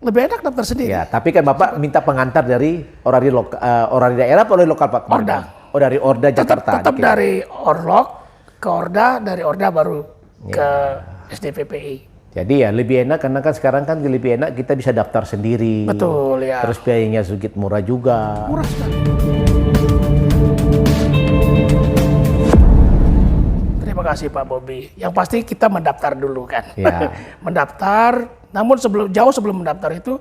Lebih enak daftar sendiri. Ya, tapi kan Bapak minta pengantar dari orang daerah atau dari lokal Pak? Orda. Oh, dari Orda Jakarta. Tetap dari Orlok ke Orda, dari Orda baru ke SDPPI. Jadi ya lebih enak karena kan sekarang kan lebih enak kita bisa daftar sendiri. Betul ya. Terus biayanya sedikit murah juga. Murah sekali. Terima kasih Pak Bobi. Yang pasti kita mendaftar dulu kan. Ya. Mendaftar. Namun jauh sebelum mendaftar itu,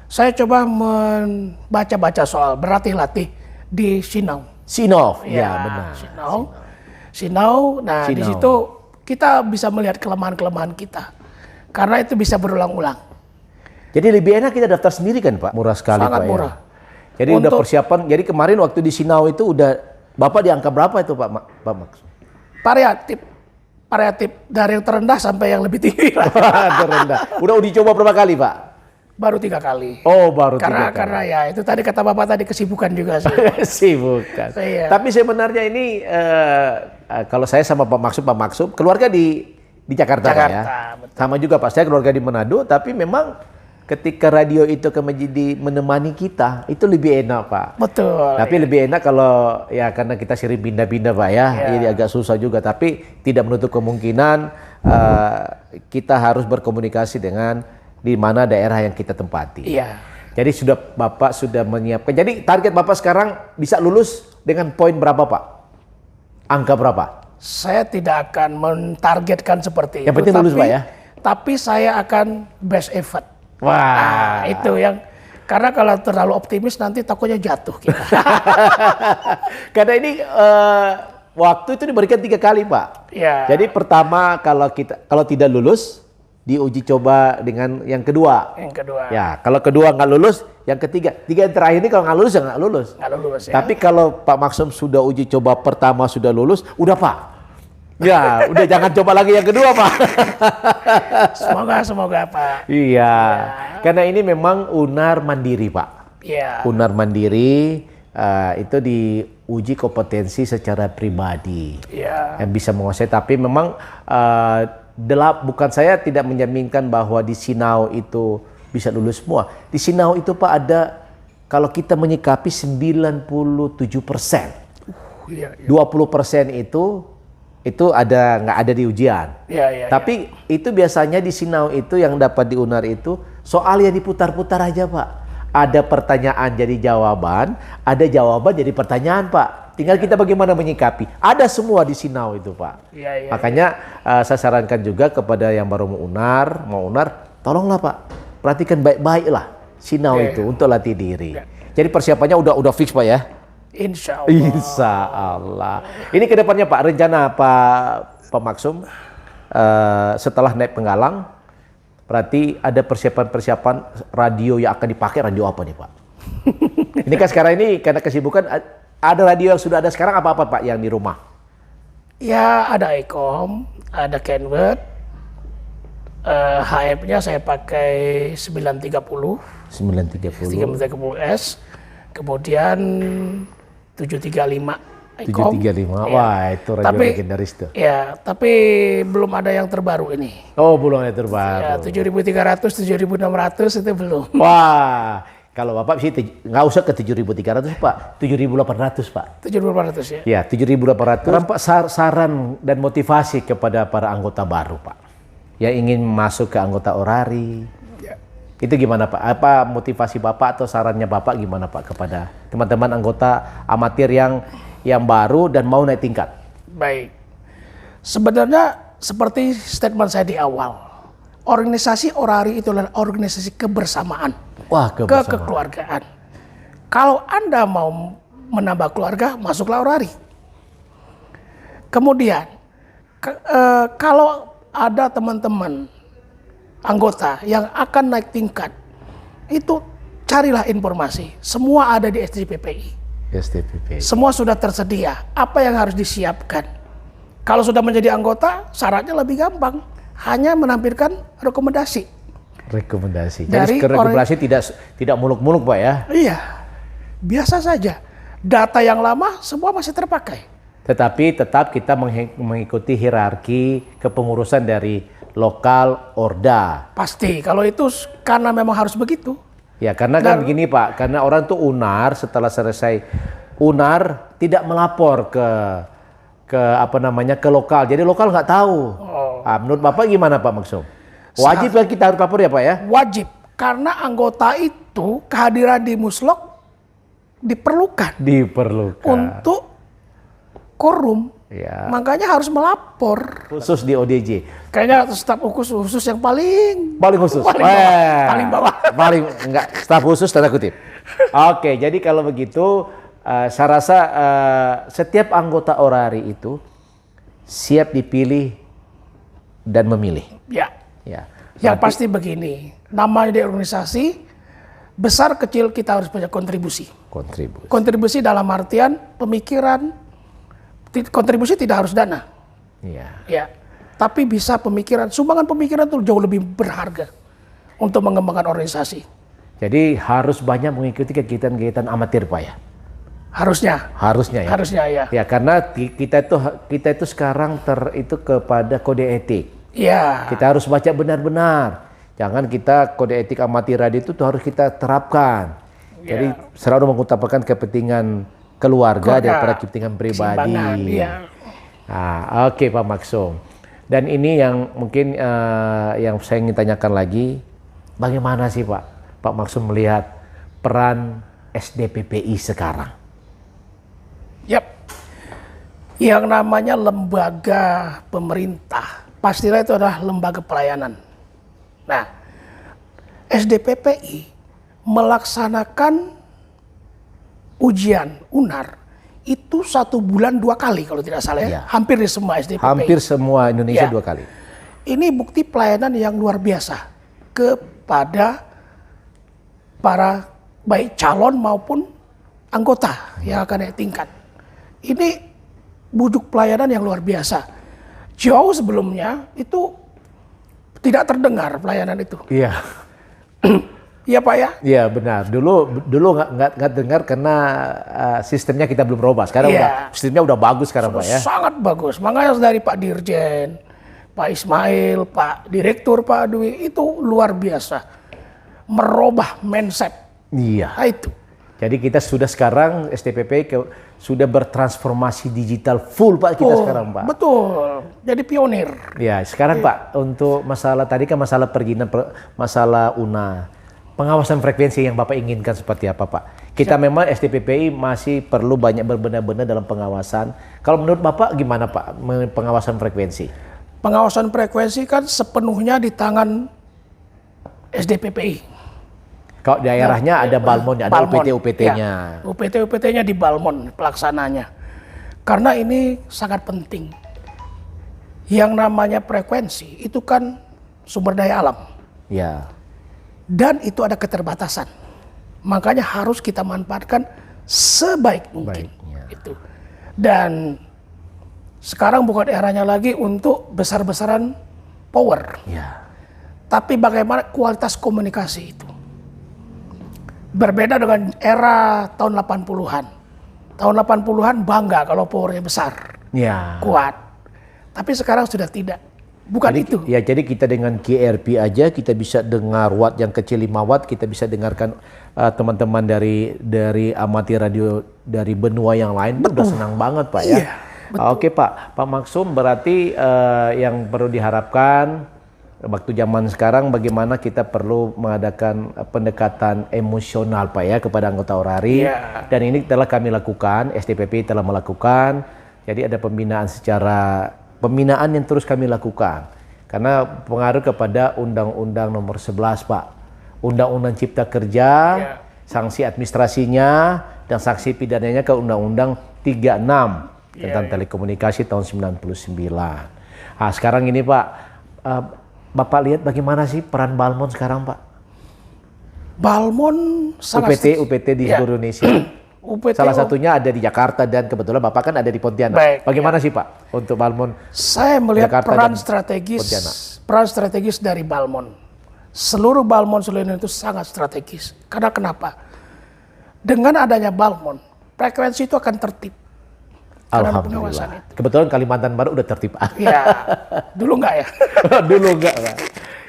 saya coba membaca-baca soal berlatih-latih di Sinau. Sinov, Ya, benar. Sinau. Nah, di situ kita bisa melihat kelemahan-kelemahan kita. Karena itu bisa berulang-ulang. Jadi lebih enak kita daftar sendiri kan Pak? Murah sekali Sangat Pak murah. Ya. Jadi udah persiapan, jadi kemarin waktu di Sinau itu udah, Bapak di angka berapa itu Pak Max? Variatif dari yang terendah sampai yang lebih tinggi lah. Terendah. Udah uji coba berapa kali Pak? Baru 3 kali. Oh, baru 3 kali. Karena ya itu tadi kata Bapak tadi kesibukan juga sih. Kesibukan. Iya. Tapi sebenarnya ini kalau saya sama Pak Maksum keluarga di Jakarta Pak ya. Betul. Sama juga Pak, saya keluarga di Manado, tapi memang ketika radio itu menjadi menemani kita, itu lebih enak Pak. Betul. Tapi lebih enak kalau ya karena kita sering pindah-pindah Pak ya, ini agak susah juga. Tapi tidak menutup kemungkinan kita harus berkomunikasi dengan di mana daerah yang kita tempati. Iya. Jadi Bapak sudah menyiapkan. Jadi target Bapak sekarang bisa lulus dengan poin berapa Pak? Angka berapa? Saya tidak akan mentargetkan seperti Yang itu. penting lulus Pak ya? Tapi saya akan best effort. Wah. Nah, itu yang karena kalau terlalu optimis nanti takutnya jatuh kita. Karena ini waktu itu diberikan 3 kali Pak. Ya. Jadi pertama kalau tidak lulus diuji coba dengan yang kedua. Yang kedua. Ya, kalau kedua nggak lulus, yang ketiga. 3 yang terakhir ini kalau nggak lulus ya nggak lulus. Nggak lulus ya. Tapi kalau Pak Maksum sudah uji coba pertama sudah lulus, udah Pak. Ya, udah jangan coba lagi yang kedua Pak. Semoga Pak. Iya, karena ini memang UNAR mandiri Pak. Iya. UNAR mandiri itu diuji kompetensi secara pribadi. Iya. Yang bisa menguasai, tapi memang bukan saya tidak menjaminkan bahwa di Sinau itu bisa lulus semua. Di Sinau itu Pak ada, kalau kita menyikapi 97%. Iya. 20% itu nggak ada di ujian. Iya. Tapi itu biasanya di Sinau itu yang dapat di UNAR itu soal yang diputar-putar aja Pak. Ada pertanyaan jadi jawaban, ada jawaban jadi pertanyaan Pak. Tinggal kita bagaimana menyikapi. Ada semua di Sinau itu Pak. Iya. Makanya saya sarankan juga kepada yang baru mau UNAR, tolonglah Pak, perhatikan baik-baik lah Sinau itu untuk latih diri. Jadi persiapannya udah fix Pak ya. Insya Allah. Insya Allah. Ini kedepannya Pak, rencana Pak Maksum setelah naik Penggalang, berarti ada persiapan radio yang akan dipakai, radio apa nih Pak? Ini kan sekarang ini karena kesibukan, ada radio yang sudah ada sekarang apa Pak yang di rumah? Ya ada Ecom, ada Kenwood, HF-nya saya pakai 930. 930S, kemudian 735 Ecom. 735, wah itu radio legendaris tuh. Ya, tapi belum ada yang terbaru ini. Oh belum ada terbaru. Ya, 7.300, 7.600 itu belum. Wah, kalau Bapak sih nggak usah ke 7.300 Pak, 7.800 Pak. 7.800 ya? Ya, 7.800. Pak saran dan motivasi kepada para anggota baru Pak, yang ingin masuk ke anggota orari. Itu gimana Pak? Apa motivasi Bapak atau sarannya Bapak gimana Pak kepada teman-teman anggota amatir yang baru dan mau naik tingkat? Baik. Sebenarnya seperti statement saya di awal, organisasi orari itu adalah organisasi kebersamaan. Wah, kebersamaan. Kekeluargaan. Kalau Anda mau menambah keluarga, masuklah orari. Kemudian, kalau ada teman-teman anggota yang akan naik tingkat, itu carilah informasi. Semua ada di SDPPI. Semua sudah tersedia. Apa yang harus disiapkan? Kalau sudah menjadi anggota, syaratnya lebih gampang. Hanya menampilkan rekomendasi. Jadi rekomendasi tidak muluk-muluk Pak ya? Iya, biasa saja. Data yang lama semua masih terpakai. Tetapi tetap kita mengikuti hierarki kepengurusan dari lokal Orda. Pasti, kalau itu karena memang harus begitu. Ya, karena kan begini Pak, karena orang tuh UNAR setelah selesai UNAR tidak melapor ke apa namanya ke lokal. Jadi lokal nggak tahu. Menurut Bapak gimana Pak Maksum? Wajib kan kita harus lapor ya Pak ya? Wajib, karena anggota itu kehadiran di Muslok diperlukan untuk korum. Ya. Makanya harus melapor. Khusus di ODJ. Kayaknya staf khusus yang paling khusus. Paling bawah. Paling enggak staf khusus tanda kutip. Oke, jadi kalau begitu saya rasa setiap anggota orari itu siap dipilih dan memilih. Ya. Ya. Yang pasti begini, namanya di organisasi besar kecil kita harus punya kontribusi. Kontribusi dalam artian pemikiran. Kontribusi tidak harus dana. Iya. Ya. Tapi bisa pemikiran, sumbangan pemikiran itu jauh lebih berharga untuk mengembangkan organisasi. Jadi harus banyak mengikuti kegiatan-kegiatan amatir Pak ya. Harusnya ya. Harusnya ya. Ya, karena kita itu sekarang itu kepada kode etik. Iya. Kita harus baca benar-benar. Jangan kita kode etik amatir radio itu harus kita terapkan. Jadi selalu mengutamakan kepentingan keluarga daripada kepentingan pribadi. Ya. Nah, oke Pak Maksum. Dan ini yang mungkin yang saya ingin tanyakan lagi, bagaimana sih Pak Maksum melihat peran SDPPI sekarang? Yap. Yang namanya lembaga pemerintah, pastilah itu adalah lembaga pelayanan. Nah, SDPPI melaksanakan ujian UNAR itu 1 bulan 2 kali kalau tidak salah ya. Hampir di semua SDPPI. Hampir semua Indonesia 2 kali. Ini bukti pelayanan yang luar biasa kepada para baik calon maupun anggota yang akan naik tingkat. Ini bujuk pelayanan yang luar biasa. Jauh sebelumnya itu tidak terdengar pelayanan itu. Iya. Iya Pak ya? Iya benar. Dulu nggak dengar karena sistemnya kita belum robah. Sekarang sistemnya udah bagus sekarang Pak ya. Sangat bagus. Makanya dari Pak Dirjen, Pak Ismail, Pak Direktur, Pak Dwi itu luar biasa merubah mindset. Iya. Nah, itu. Jadi kita sudah sekarang SDPP sudah bertransformasi digital full Pak kita sekarang Pak. Betul. Jadi pionir. Ya sekarang Pak untuk masalah tadi kan masalah perizinan masalah UNA. Pengawasan frekuensi yang Bapak inginkan seperti apa Pak? Kita memang SDPPI masih perlu banyak berbenah-benah dalam pengawasan. Kalau menurut Bapak gimana Pak pengawasan frekuensi? Pengawasan frekuensi kan sepenuhnya di tangan SDPPI. Kalau daerahnya ada Balmon, ada UPT-UPT-nya. Ya, UPT-UPT-nya di Balmon pelaksananya. Karena ini sangat penting. Yang namanya frekuensi itu kan sumber daya alam. Ya. Dan itu ada keterbatasan. Makanya harus kita manfaatkan sebaik mungkin. Itu. Dan sekarang bukan eranya lagi untuk besar-besaran power. Ya. Tapi bagaimana kualitas komunikasi itu. Berbeda dengan era tahun 80-an. Tahun 80-an bangga kalau powernya besar. Ya. Kuat. Tapi sekarang sudah tidak. Bukan itu. Ya, jadi kita dengan GRP aja kita bisa dengar watt yang kecil 5 watt, kita bisa dengarkan teman-teman dari amatir radio dari benua yang lain. Udah senang banget Pak ya. Iya, Oke Pak Maksum berarti yang perlu diharapkan waktu zaman sekarang bagaimana kita perlu mengadakan pendekatan emosional Pak ya kepada anggota orari. Yeah. Dan ini telah kami lakukan, SDPP telah melakukan. Jadi ada pembinaan yang terus kami lakukan. Karena pengaruh kepada Undang-Undang Nomor 11 Pak. Undang-Undang Cipta Kerja, sanksi administrasinya dan sanksi pidananya ke Undang-Undang 36 tentang telekomunikasi tahun 99. Nah, sekarang ini Pak, Bapak lihat bagaimana sih peran Balmon sekarang Pak? Balmon sangat UPT di seluruh Indonesia. Salah satunya ada di Jakarta dan kebetulan Bapak kan ada di Pontianak. Bagaimana sih Pak untuk Balmon? Saya melihat peran strategis dari Balmon. Seluruh Balmon seluruh Indonesia itu sangat strategis. Karena kenapa? Dengan adanya Balmon, frekuensi itu akan tertib. karena ada pengawasan itu. Kebetulan Kalimantan Barat udah tertib. Ya, dulu enggak ya? Dulu enggak, Pak.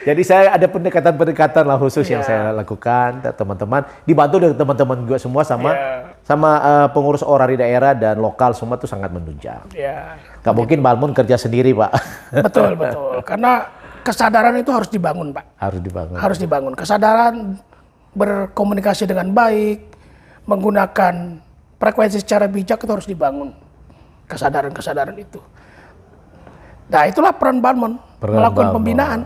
Jadi saya ada pendekatan-pendekatan lah khusus yang saya lakukan, teman-teman. Dibantu dari teman-teman juga semua sama pengurus orari daerah dan lokal semua tuh sangat menunjang. Ya. Gak mungkin Balmond kerja sendiri, Pak. Betul, betul. Karena kesadaran itu harus dibangun, Pak. Harus dibangun. Harus dibangun. Kesadaran berkomunikasi dengan baik, menggunakan frekuensi secara bijak itu harus dibangun. Kesadaran-kesadaran itu. Nah, itulah peran Balmond melakukan pembinaan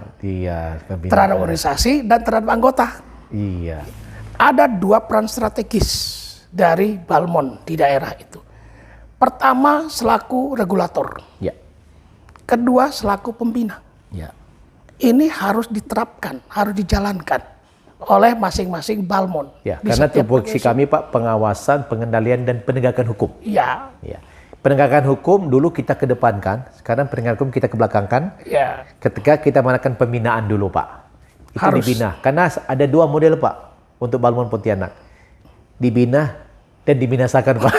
terhadap organisasi dan terhadap anggota. Iya. Ada 2 peran strategis dari Balmond di daerah itu. Pertama selaku regulator. Ya. Kedua selaku pembina. Ya. Ini harus diterapkan, harus dijalankan oleh masing-masing Balmond. Ya, karena tupoksi kami Pak pengawasan, pengendalian dan penegakan hukum. Ya. Ya. Penegakan hukum dulu kita kedepankan, sekarang penegakan hukum kita kebelakangkan. Ya. Ketika kita melakukan pembinaan dulu Pak, itu harus dibina. Karena ada 2 model Pak untuk Balmond Pontianak, dibina dan dibinasakan Pak.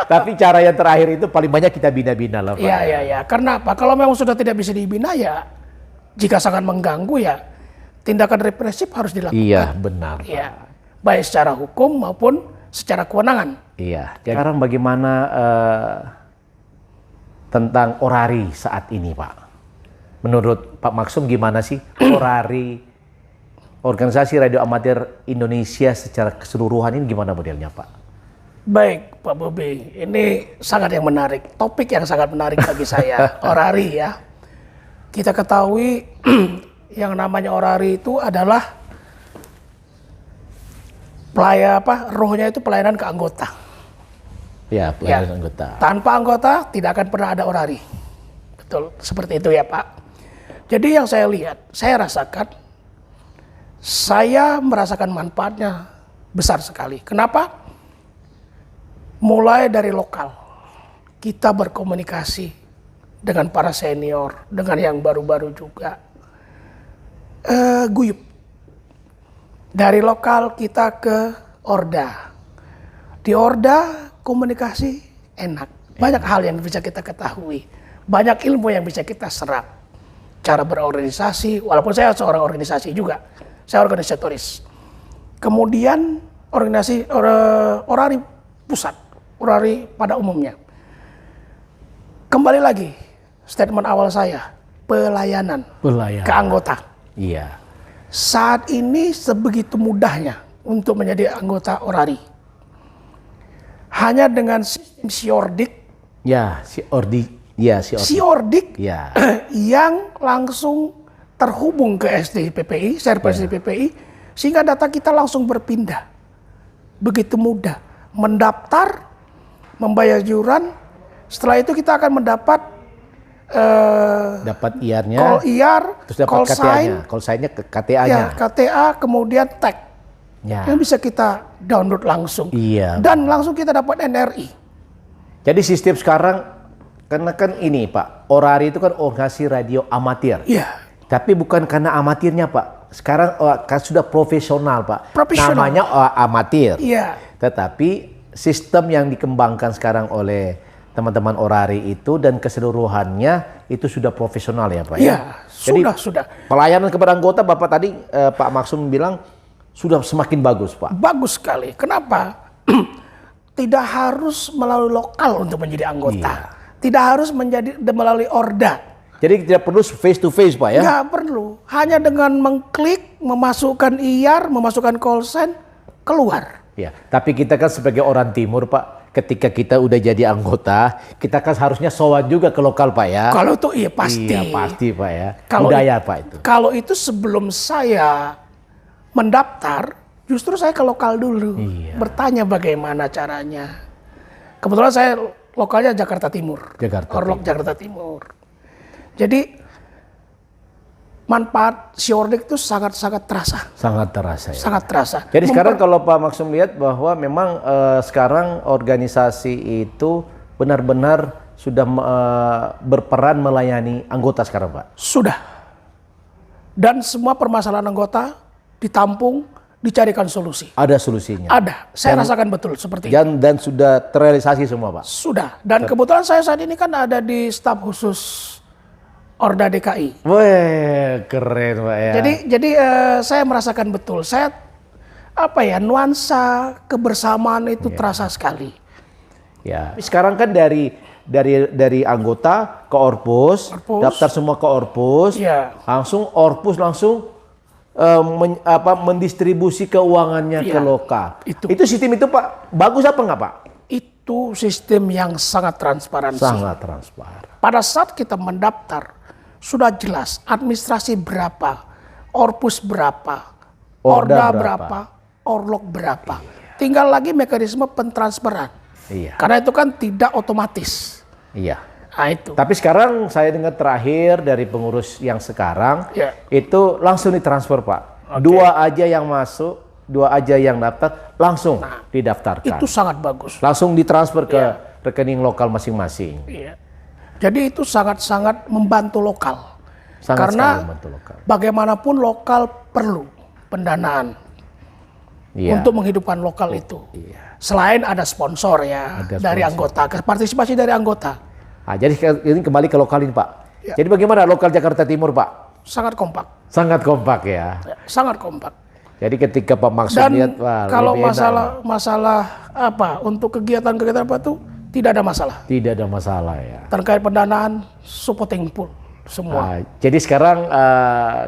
Tapi cara yang terakhir itu paling banyak kita bina-bina lah Pak. Ya. Karena apa? Kalau memang sudah tidak bisa dibina ya, jika sangat mengganggu ya, tindakan represif harus dilakukan. Iya benar. Ya. Baik secara hukum maupun secara kewenangan. Iya. Sekarang bagaimana tentang orari saat ini Pak? Menurut Pak Maksum gimana sih orari organisasi radio amatir Indonesia secara keseluruhan ini gimana modelnya Pak? Baik Pak Bobi, ini sangat yang menarik. Topik yang sangat menarik bagi saya, orari ya. Kita ketahui yang namanya orari itu adalah rohnya itu pelayanan ke anggota. Ya, pelayanan anggota. Tanpa anggota tidak akan pernah ada orari. Betul, seperti itu ya Pak. Jadi yang saya lihat, saya rasakan, saya merasakan manfaatnya besar sekali. Kenapa? Mulai dari lokal, kita berkomunikasi dengan para senior, dengan yang baru-baru juga. Guyup. Dari lokal kita ke Orda. Di Orda komunikasi enak. Banyak hal yang bisa kita ketahui. Banyak ilmu yang bisa kita serap. Cara berorganisasi, walaupun saya seorang organisasi juga. Saya organisatoris. Kemudian organisasi orari pusat. Orari pada umumnya. Kembali lagi statement awal saya. Pelayanan. Ke anggota. Iya. Saat ini sebegitu mudahnya untuk menjadi anggota orari. Hanya dengan siordik. Ya, siordik. Ya, siordik. Ya. Yang langsung terhubung ke SDPPI, server SDPPI, sehingga data kita langsung berpindah. Begitu mudah. Mendaftar, membayar iuran, setelah itu kita akan mendapat dapat IAR-nya, call IAR, terus dapat call sign-nya ke KTA-nya. Ya, KTA kemudian tag. Ya. Yang bisa kita download langsung. Iya. Dan langsung kita dapat NRI. Jadi sistem sekarang karena kan ini Pak, orari itu kan organisasi radio amatir. Iya. Tapi bukan karena amatirnya Pak. Sekarang kan sudah profesional Pak. Profesional. Namanya amatir. Iya. Tetapi sistem yang dikembangkan sekarang oleh teman-teman orari itu dan keseluruhannya itu sudah profesional ya Pak? Iya, sudah. Pelayanan kepada anggota Bapak tadi Pak Maksum bilang sudah semakin bagus Pak. Bagus sekali. Kenapa? Tidak harus melalui lokal untuk menjadi anggota. Iya. Tidak harus melalui Orda. Jadi tidak perlu face to face Pak ya? Nggak perlu. Hanya dengan mengklik, memasukkan IAR, memasukkan call sign, keluar. Ya, tapi kita kan sebagai orang timur Pak, ketika kita udah jadi anggota, kita kan harusnya sowan juga ke lokal Pak ya. Kalau itu iya pasti. Iya pasti Pak ya. Budaya Pak itu. Kalau itu sebelum saya mendaftar, justru saya ke lokal dulu. Iya. Bertanya bagaimana caranya. Kebetulan saya lokalnya Jakarta Timur. Orlok Jakarta Timur. Jadi manfaat siordik itu sangat-sangat terasa. Sangat terasa ya. Sangat terasa. Jadi sekarang kalau Pak Maksum lihat bahwa memang sekarang organisasi itu benar-benar sudah berperan melayani anggota sekarang Pak? Sudah. Dan semua permasalahan anggota ditampung dicarikan solusi. Ada solusinya. Ada, saya rasakan betul seperti itu. Dan sudah terrealisasi semua, Pak? Sudah, dan kebetulan saya saat ini kan ada di staf khusus Orda DKI. Wih, keren, Pak ya. Jadi saya merasakan betul. Saya nuansa kebersamaan itu terasa sekali. Ya. Sekarang kan dari anggota ke Orpus, daftar semua ke Orpus, langsung Orpus mendistribusi keuangannya ke lokal. Itu sistem itu, Pak, bagus apa enggak, Pak? Itu sistem yang sangat transparansi. Sangat transparan. Pada saat kita mendaftar, sudah jelas administrasi berapa, Orpus berapa, Orda berapa, Orlok berapa. Tinggal lagi mekanisme pentransferan. Karena itu kan tidak otomatis. Nah, itu. Tapi sekarang saya dengar terakhir dari pengurus yang sekarang, itu langsung ditransfer, Pak. Dua aja yang masuk, dua aja yang daftar, langsung didaftarkan. Itu sangat bagus. Langsung ditransfer ke rekening lokal masing-masing. Jadi itu sangat-sangat membantu lokal. Karena bagaimanapun lokal perlu pendanaan untuk menghidupkan lokal itu. Selain ada sponsor dari anggota, partisipasi dari anggota. Nah, jadi ini kembali ke lokal ini, Pak. Jadi bagaimana lokal Jakarta Timur, Pak? Sangat kompak. Sangat kompak ya. Sangat kompak. Jadi ketika Pak Maksum lihat, kalau masalah untuk kegiatan-kegiatan apa tuh tidak ada masalah. Tidak ada masalah ya. Terkait pendanaan, supporting full semua. Jadi sekarang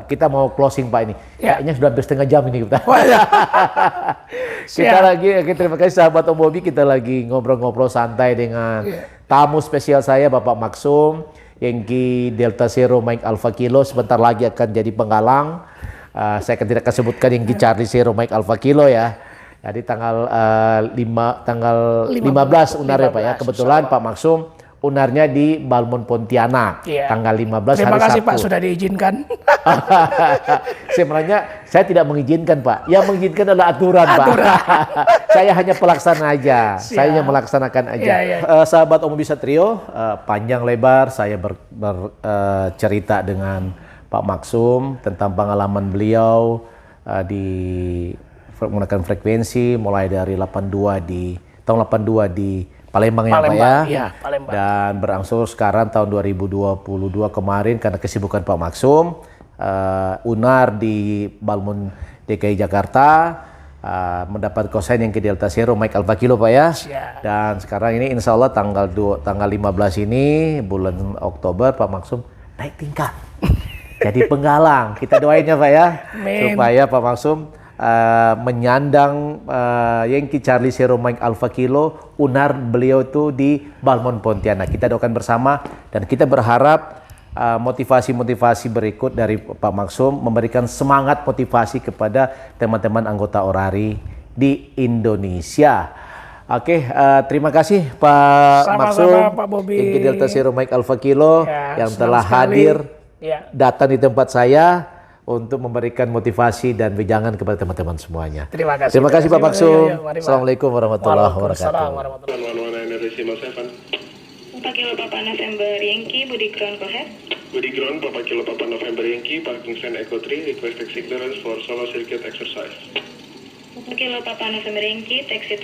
kita mau closing, Pak, ini. Kayaknya sudah hampir setengah jam ini kita. Terima kasih sahabat Om Bobi, kita lagi ngobrol-ngobrol santai dengan tamu spesial saya, Bapak Maksum, Yankee Delta Zero Mike Alpha Kilo. Sebentar lagi akan jadi penggalang. Saya tidak akan sebutkan Yankee Charlie Zero Mike Alpha Kilo ya. Jadi tanggal 15 unar ya, Pak ya. Kebetulan Pak Maksum unarnya di Balmon Pontianak tanggal 15 Terima hari kasih Sabtu. Pak sudah diizinkan. Sebenarnya saya tidak mengizinkan, Pak. Yang mengizinkan adalah aturan. Pak. Saya hanya pelaksana aja. Saya hanya melaksanakan aja. Sahabat Om Bisa Trio, panjang lebar saya bercerita dengan Pak Maksum tentang pengalaman beliau di menggunakan frekuensi mulai dari tahun 82 di Palembang ya, Pak ya. Palembang. Dan berangsur sekarang tahun 2022 kemarin karena kesibukan Pak Maksum, Unar di Balmon DKI Jakarta, mendapat kosen yang ke Delta Zero Mike Alpha Kilo, Pak ya. Dan sekarang ini insya Allah tanggal 15 ini bulan Oktober Pak Maksum naik tingkat. Jadi penggalang. Kita doain ya, Pak ya. Supaya Pak Maksum menyandang Yankee Charlie Zero Mike Alpha Kilo unar beliau itu di Balmon Pontianak. Kita doakan bersama dan kita berharap motivasi-motivasi berikut dari Pak Maksum memberikan semangat motivasi kepada teman-teman anggota Orari di Indonesia. Oke, terima kasih Pak Maksum, Yankee Delta Zero Mike Alpha Kilo yang telah hadir datang di tempat saya untuk memberikan motivasi dan wejangan kepada teman-teman semuanya. Terima kasih. Terima kasih Pak Maksum. Assalamualaikum warahmatullahi wabarakatuh. 4 kilo Papa November Yankee, Budi Ground, go ahead. Budi Ground, Papa Kilo Papa November Yankee, parking stand Echo 3, request exit clearance for solo circuit exercise. 4 kilo Papa November Yankee, exit